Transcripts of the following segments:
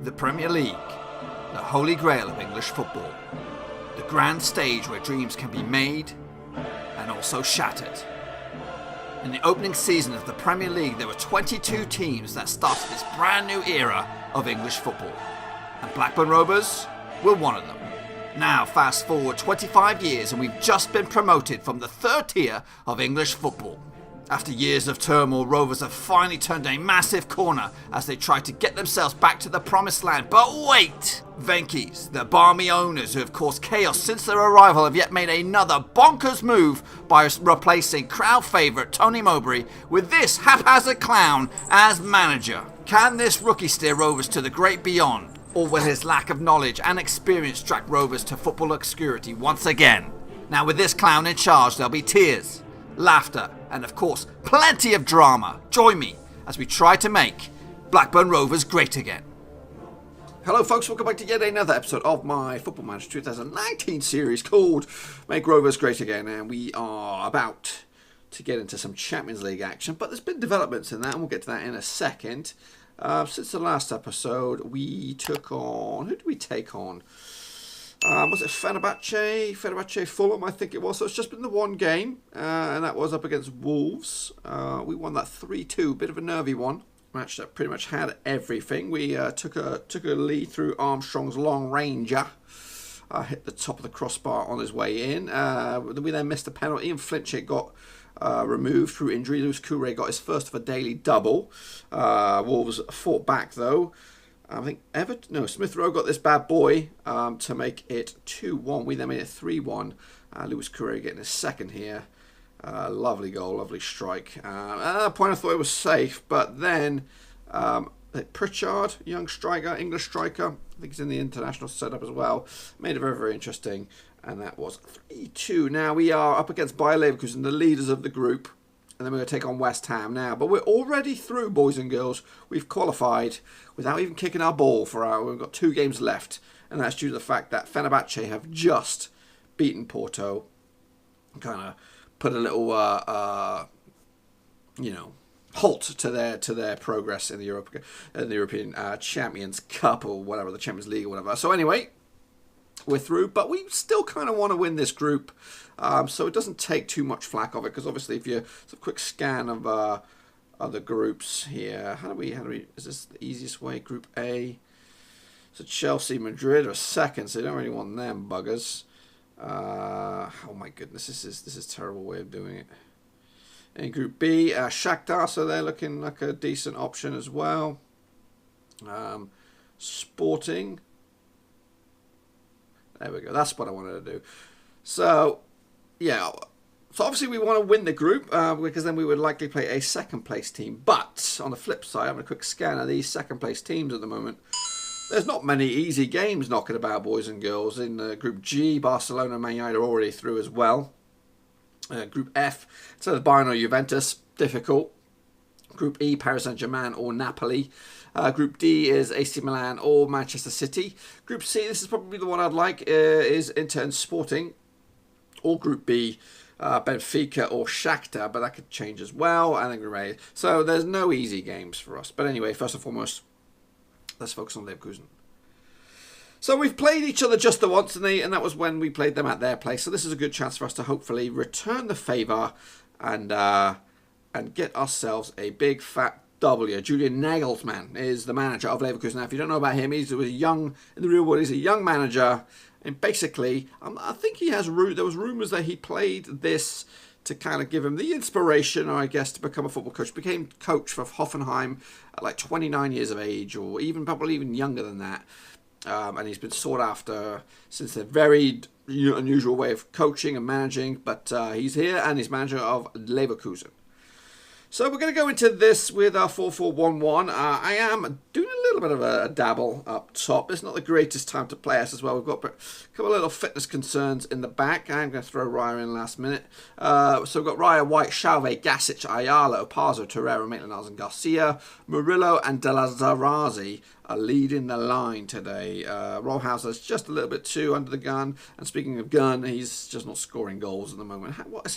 The Premier League, the holy grail of English football. The grand stage where dreams can be made and also shattered. In the opening season of the Premier League, there were 22 teams that started this brand new era of English football. And Blackburn Rovers were one of them. Now, fast forward 25 years and we've just been promoted from the third tier of English football. After years of turmoil, Rovers have finally turned a massive corner as they try to get themselves back to the promised land. But wait! Venky's, the balmy owners who have caused chaos since their arrival, have yet made another bonkers move by replacing crowd favourite Tony Mowbray with this haphazard clown as manager. Can this rookie steer Rovers to the great beyond? Or will his lack of knowledge and experience drag Rovers to football obscurity once again? Now with this clown in charge, there'll be tears, laughter, and of course, plenty of drama. Join me as we try to make Blackburn Rovers great again. Hello folks, welcome back to yet another episode of my Football Manager 2019 series called Make Rovers Great Again, and we are about to get into some Champions League action, but there's been developments in that and we'll get to that in a second. Since the last episode, we took on, who did we take on? Was it Fenerbahce Fulham, I think it was. So it's just been the one game, and that was up against Wolves. We won that 3-2, bit of a nervy one. Match that pretty much had everything. We took a lead through Armstrong's long ranger. Hit the top of the crossbar on his way in. We then missed a penalty, and Flinchett got removed through injury. Lewis Couré got his first of a daily double. Wolves fought back though. I think Smith Rowe got this bad boy to make it 2-1. We then made it 3-1. Lewis Couré getting his second here. Lovely goal, lovely strike. At that point I thought it was safe, but then Pritchard, young striker, English striker, I think he's in the international setup as well, made it very, very interesting, and that was 3-2. Now we are up against Bayer Leverkusen, the leaders of the group, and then we're going to take on West Ham now. But we're already through, boys and girls. We've qualified without even kicking our ball we've got 2 games left, and that's due to the fact that Fenerbahce have just beaten Porto, kind of put a little, halt to their progress in the European Champions Cup or whatever, the Champions League or whatever. So anyway, we're through, but we still kind of want to win this group, so it doesn't take too much flack of it, because obviously if it's a quick scan of other groups here, how do we, is this the easiest way? Group A, so Chelsea, Madrid are second, so you don't really want them buggers. Oh my goodness, this is a terrible way of doing it. In Group B, Shakhtar, so they're looking like a decent option as well. Sporting. There we go. That's what I wanted to do. So, yeah. So obviously we want to win the group because then we would likely play a second place team. But on the flip side, having a quick scan of these second place teams at the moment, there's not many easy games knocking about, boys and girls. In Group G, Barcelona and Man United are already through as well. Group F, so Bayern or Juventus, difficult. Group E, Paris Saint-Germain or Napoli. Group D is AC Milan or Manchester City. Group C, this is probably the one I'd like, is Inter and Sporting. Or Group B, Benfica or Shakhtar, but that could change as well. And then Group A. So there's no easy games for us. But anyway, first and foremost, let's focus on Leverkusen. So we've played each other just the once, and that was when we played them at their place. So this is a good chance for us to hopefully return the favour and get ourselves a big fat W. Julian Nagelsmann is the manager of Leverkusen. Now, if you don't know about him, he's a young, in the real world, he's a young manager, and basically, I think he has. There was rumours that he played this to kind of give him the inspiration, or I guess, to become a football coach. Became coach for Hoffenheim at like 29 years of age, or probably even younger than that. And he's been sought after since a very unusual way of coaching and managing. But he's here and he's manager of Leverkusen. So we're going to go into this with our 4-4-1-1. I am doing a little bit of a dabble up top. It's not the greatest time to play us as well. We've got a couple of little fitness concerns in the back. I'm going to throw Raya in last minute. So we've got Raya, White, Xavi, Gasic, Ayala, Opazo, Torreira, Maitland-Niles and Garcia. Murillo and De La Zarazi are leading the line today. Rollhauser's just a little bit too under the gun. And speaking of gun, he's just not scoring goals at the moment. What's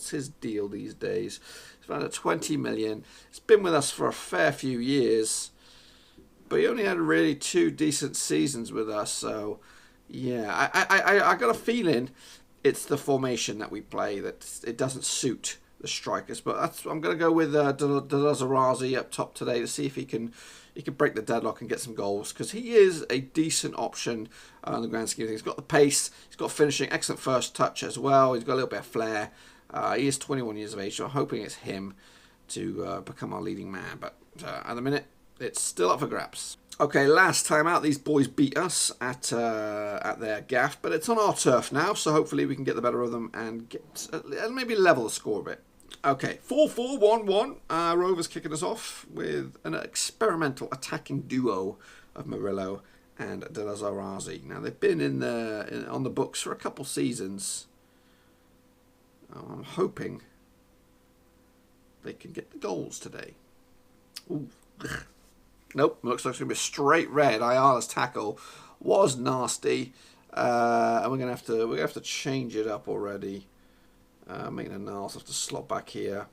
his deal these days? It's around at 20 million. It's been with us for a fair few years. but he only had really 2 decent seasons with us. So, yeah, I got a feeling it's the formation that we play that it doesn't suit the strikers. But I'm going to go with Delazarazi up top today to see if he can break the deadlock and get some goals, because he is a decent option on the grand scheme of things. He's got the pace, he's got finishing, excellent first touch as well. He's got a little bit of flair. He is 21 years of age, so I'm hoping it's him to become our leading man. But at the minute, it's still up for grabs. Okay, last time out, these boys beat us at their gaff, but it's on our turf now, so hopefully we can get the better of them and get maybe level the score a bit. Okay, 4-4-1-1. Rovers kicking us off with an experimental attacking duo of Murillo and Delazarazi. Now, they've been on the books for a couple seasons. I'm hoping they can get the goals today. Ooh. Nope, looks like it's going to be a straight red. Ayala's tackle was nasty, and we're going to have to change it up already. Making a Niles have to slot back here.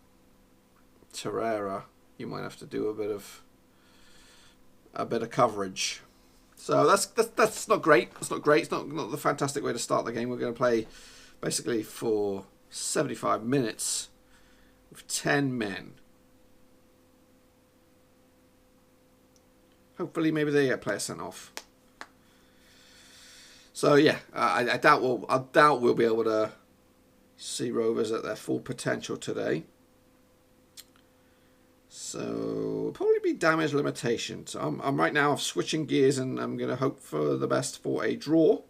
Terrera, you might have to do a bit of coverage. So that's not great. That's not great. It's not the fantastic way to start the game. We're going to play basically for 75 minutes with 10 men. Hopefully, maybe they get player sent off. So yeah, I doubt we'll be able to see Rovers at their full potential today. So probably be damage limitation. So I'm right now switching gears, and I'm going to hope for the best for a draw,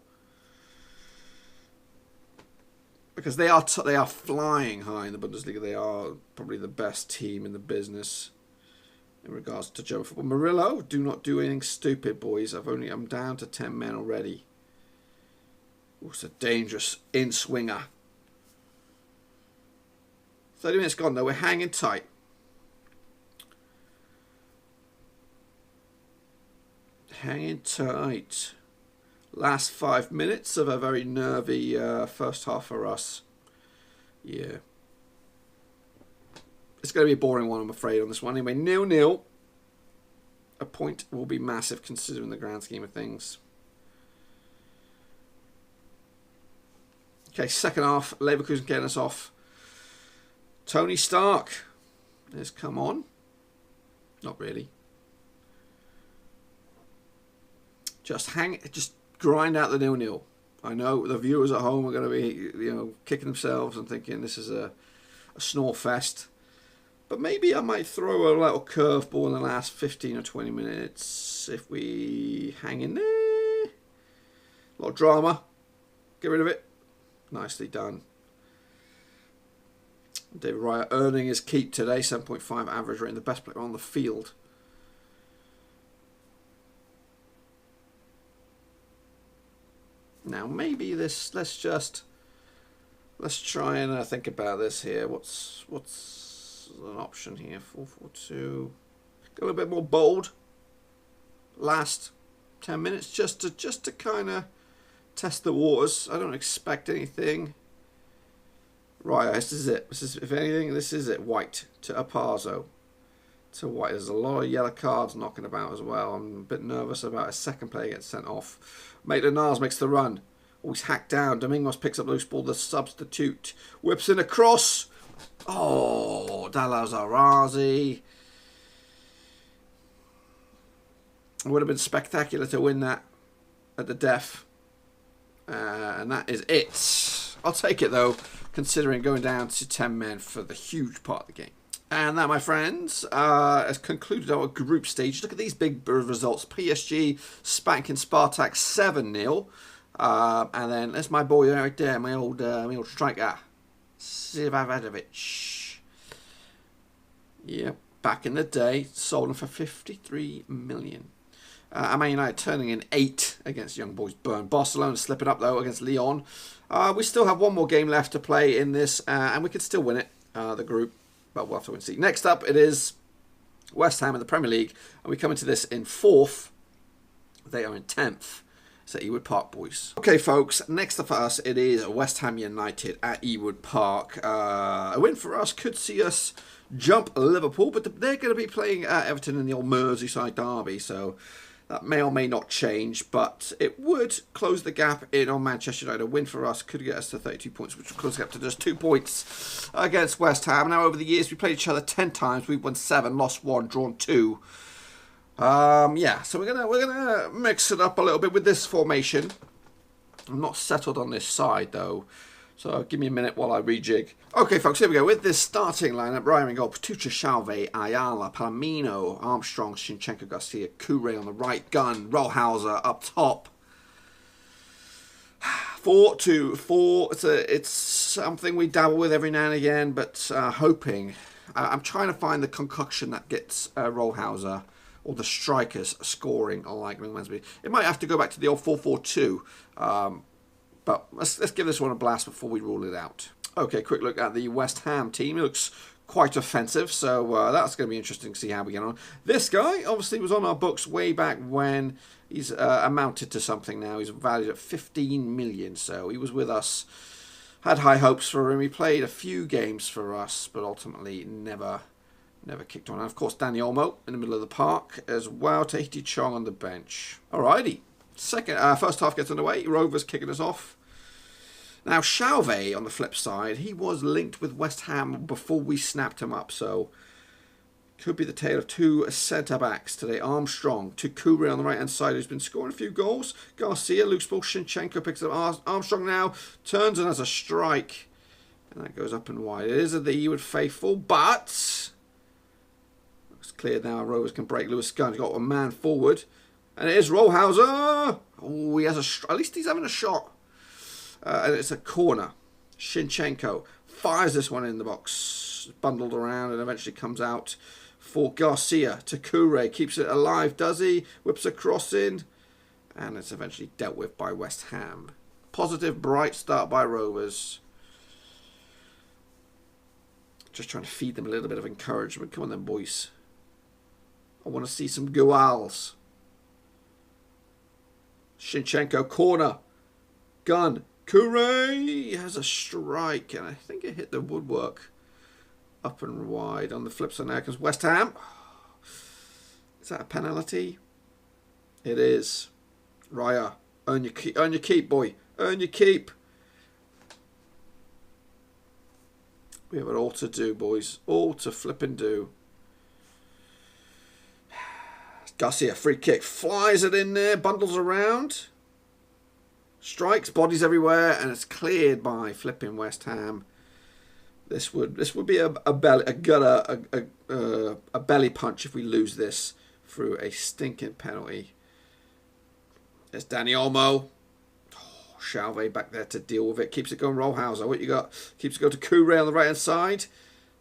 because they are flying high in the Bundesliga. They are probably the best team in the business in regards to German football. Murillo, do not do anything stupid, boys. I'm down to 10 men already. Ooh, it's a dangerous in-swinger. 30 minutes gone, though. We're hanging tight. Hanging tight. Last 5 minutes of a very nervy first half for us. Yeah. It's going to be a boring one, I'm afraid, on this one. Anyway, 0-0. A point will be massive considering the grand scheme of things. Okay, second half. Leverkusen getting us off. Tony Stark has come on. Not really. Just grind out the 0-0. I know the viewers at home are going to be, kicking themselves and thinking this is a snore fest. But maybe I might throw a little curveball in the last 15 or 20 minutes if we hang in there. A lot of drama. Get rid of it. Nicely done. David Raya earning his keep today. 7.5 average rating. The best player on the field. Now maybe this. Let's try and think about this here. What's an option here? 4-4-2. Go a little bit more bold. Last 10 minutes, just to kind of test the waters. I don't expect anything. Right, this is it. If anything, this is it. White to Aparzo. To White. There's a lot of yellow cards knocking about as well. I'm a bit nervous about a second player gets sent off. Maitland-Niles makes the run. Oh, he's hacked down. Domingos picks up loose ball. The substitute whips in a cross. Oh, Delazarazi. It would have been spectacular to win that at the death. And that is it. I'll take it, though, considering going down to 10 men for the huge part of the game. And that, my friends, has concluded our group stage. Look at these big results. PSG spanking Spartak 7-0. And then there's my boy right there, my old striker, Sivadovic. Yeah, back in the day, sold him for 53 million. Man United turning in 8 against Young Boys Bern. Barcelona slipping up, though, against Lyon. We still have one more game left to play in this, and we could still win it, the group. But we'll have to wait and see. Next up, it is West Ham in the Premier League. And we come into this in 4th. They are in 10th. It's at Ewood Park, boys. Okay, folks. Next up for us, it is West Ham United at Ewood Park. A win for us could see us jump Liverpool, but they're going to be playing Everton in the old Merseyside derby, so that may or may not change, but it would close the gap in on Manchester United. A win for us could get us to 32 points, which would close the gap to just 2 points against West Ham. Now, over the years, we played each other 10 times. We've won 7, lost 1, drawn 2. Yeah, so we're gonna mix it up a little bit with this formation. I'm not settled on this side, though. So give me a minute while I rejig. Okay, folks, here we go. With this starting lineup, Ryan in goal, Patucha, Shalve, Ayala, Palomino, Armstrong, Shinchenko, Garcia, Kure on the right, Gunn, Rollhauser up top. 4-2-4. It's something we dabble with every now and again, but hoping. I'm trying to find the concoction that gets Rollhauser or the strikers scoring like Wednesday. It might have to go back to the old 4-4-2. But let's give this one a blast before we rule it out. Okay, quick look at the West Ham team. It looks quite offensive, so that's going to be interesting to see how we get on. This guy obviously was on our books way back when. He's amounted to something now. He's valued at 15 million, so he was with us. Had high hopes for him. He played a few games for us, but ultimately never kicked on. And of course, Danny Olmo in the middle of the park as well. Tahiti Chong on the bench. Alrighty. First half gets underway. Rovers kicking us off. Now, Shalve, on the flip side, he was linked with West Ham before we snapped him up, so could be the tale of two centre-backs today. Armstrong to Kure on the right-hand side, who's been scoring a few goals. Garcia, loose ball, Shinchenko picks it up. Armstrong now turns and has a strike, and that goes up and wide. It is the Ewood faithful, but it's clear now Rovers can break. Lewis Gunn's got a man forward, and it is Rollhauser. Oh, he has at least he's having a shot. And it's a corner. Shinchenko fires this one in the box. Bundled around and eventually comes out for Garcia to Kure. Keeps it alive, does he? Whips a cross in. And it's eventually dealt with by West Ham. Positive, bright start by Rovers. Just trying to feed them a little bit of encouragement. Come on then, boys. I want to see some goals. Shinchenko, corner. Gunn. Kure has a strike, and I think it hit the woodwork up and wide. On the flip side now comes West Ham. Is that a penalty? It is. Raya, earn your keep, boy. Earn your keep. We have it all to do, boys. All to flip and do. Garcia, free kick. Flies it in there, bundles around. Strikes, bodies everywhere, and it's cleared by flipping West Ham. This would be a belly punch if we lose this through a stinking penalty. There's Danny Olmo. Oh, Shalve back there to deal with it. Keeps it going. Rollhauser. What you got? Keeps it going to Kure on the right hand side.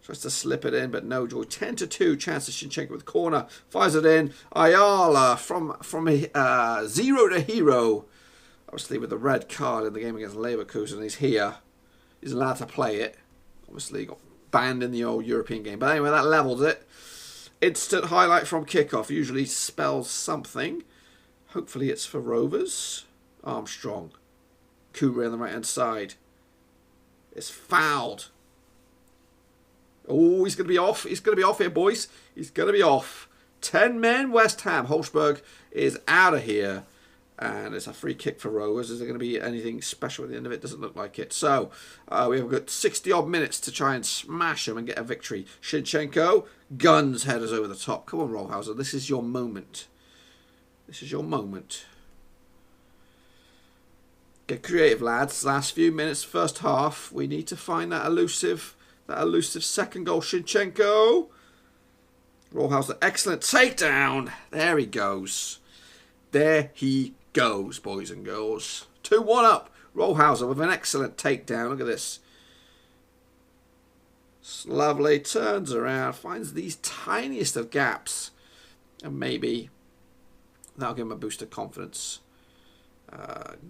Tries to slip it in, but no joy. 10-2 chance of Shinchenko with corner. Fires it in. Ayala from 0 to hero. Obviously, with the red card in the game against Leverkusen, he's here. He's allowed to play it. Obviously, got banned in the old European game. But anyway, that levels it. Instant highlight from kickoff. Usually spells something. Hopefully, it's for Rovers. Armstrong. Kure on the right-hand side. It's fouled. Oh, he's going to be off. He's going to be off here, boys. He's going to be off. 10 men, West Ham. Holzberg is out of here. And it's a free kick for Rovers. Is there going to be anything special at the end of it? Doesn't look like it. So, we have got 60-odd minutes to try and smash them and get a victory. Shinchenko, guns headers over the top. Come on, Rollhauser. This is your moment. This is your moment. Get creative, lads. Last few minutes, first half. We need to find that elusive second goal. Shinchenko. Rollhauser, excellent takedown. There he goes. There he goes, boys and girls. 2-1 up. Rollhauser with an excellent takedown. Look at this. It's lovely. Turns around. Finds these tiniest of gaps. And maybe that'll give him a boost of confidence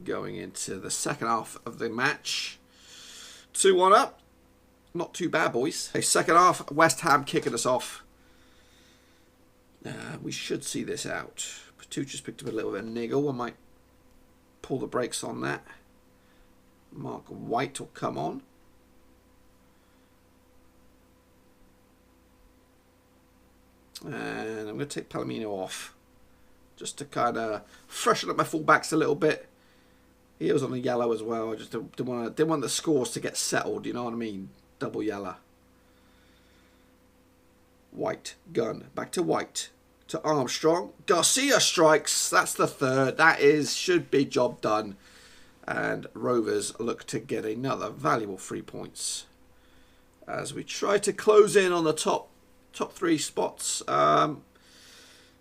going into the second half of the match. 2-1 up. Not too bad, boys. Okay, second half. West Ham kicking us off. We should see this out. Patucha's picked up a little bit of niggle. I might pull the brakes on that. Mark White will come on. And I'm going to take Palomino off. Just to kind of freshen up my fullbacks a little bit. He was on a yellow as well. I just didn't want the scores to get settled, you know what I mean? Double yellow. White, Gunn. Back to White. To Armstrong. Garcia strikes. That's the third. Should be job done. And Rovers look to get another valuable 3 points. As we try to close in on the top 3 spots.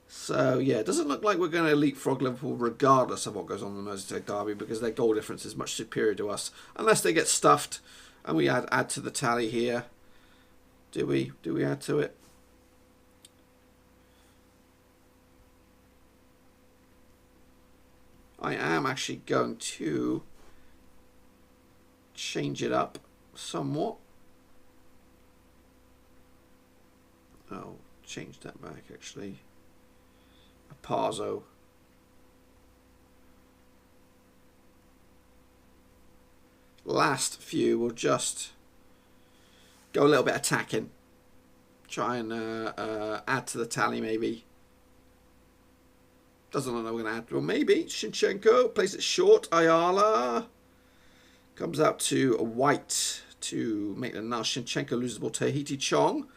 So, yeah, it doesn't look like we're going to leapfrog Liverpool regardless of what goes on in the Merseyside derby, because their goal difference is much superior to us. Unless they get stuffed and we add to the tally here. Do we add to it? I am actually going to change it up somewhat. I'll change that back actually. Parzo. Last few will just go a little bit attacking. Try and add to the tally maybe. Doesn't look like we're going to add. Well, maybe. Shinchenko plays it short. Ayala comes out to White to make the null. Shinchenko loses the ball. Tahiti Chong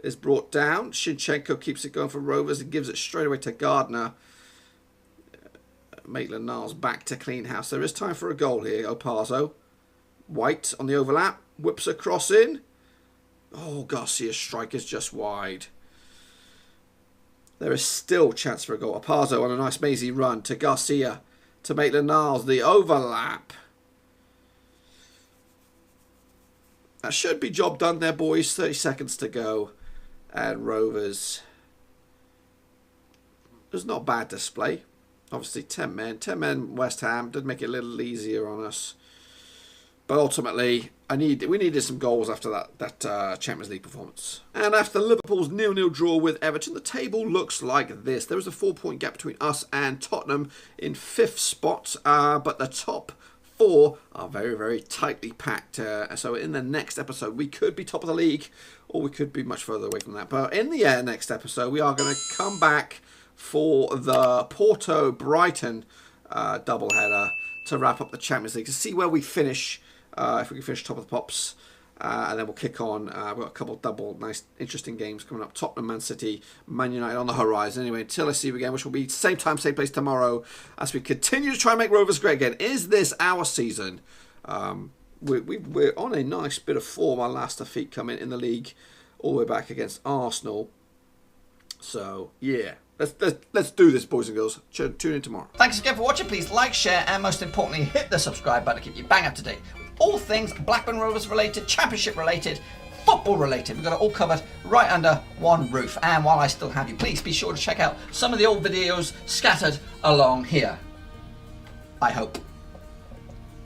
is brought down. Shinchenko keeps it going for Rovers and gives it straight away to Gardner. Maitland-Niles back to clean house. There is time for a goal here. Opazo. White on the overlap. Whips a cross in. Oh, Garcia's strike is just wide. There is still chance for a goal. Opazo on a nice mazy run to Garcia. To Maitland-Niles. The overlap. That should be job done there, boys. 30 seconds to go. And Rovers. It was not a bad display. Obviously 10 men. 10 men West Ham. Did make it a little easier on us. But ultimately, we needed some goals after that Champions League performance. And after Liverpool's 0-0 draw with Everton, the table looks like this. There is a 4-point gap between us and Tottenham in 5th spot. But the top 4 are very, very tightly packed. So in the next episode, we could be top of the league, or we could be much further away from that. But in the next episode, we are going to come back for the Porto-Brighton doubleheader to wrap up the Champions League, to see where we finish, if we can finish top of the pops. And then we'll kick on. We've got a couple of double, nice, interesting games coming up. Tottenham, Man City, Man United on the horizon. Anyway, until I see you again, which will be same time, same place tomorrow, as we continue to try and make Rovers great again. Is this our season? We're on a nice bit of form. Our last defeat coming in the league, all the way back against Arsenal. So, yeah. Let's do this, boys and girls. Tune in tomorrow. Thanks again for watching. Please like, share, and most importantly, hit the subscribe button to keep you bang up to date with all things Blackburn Rovers related, Championship related, football related. We've got it all covered right under one roof. And while I still have you, please be sure to check out some of the old videos scattered along here. I hope.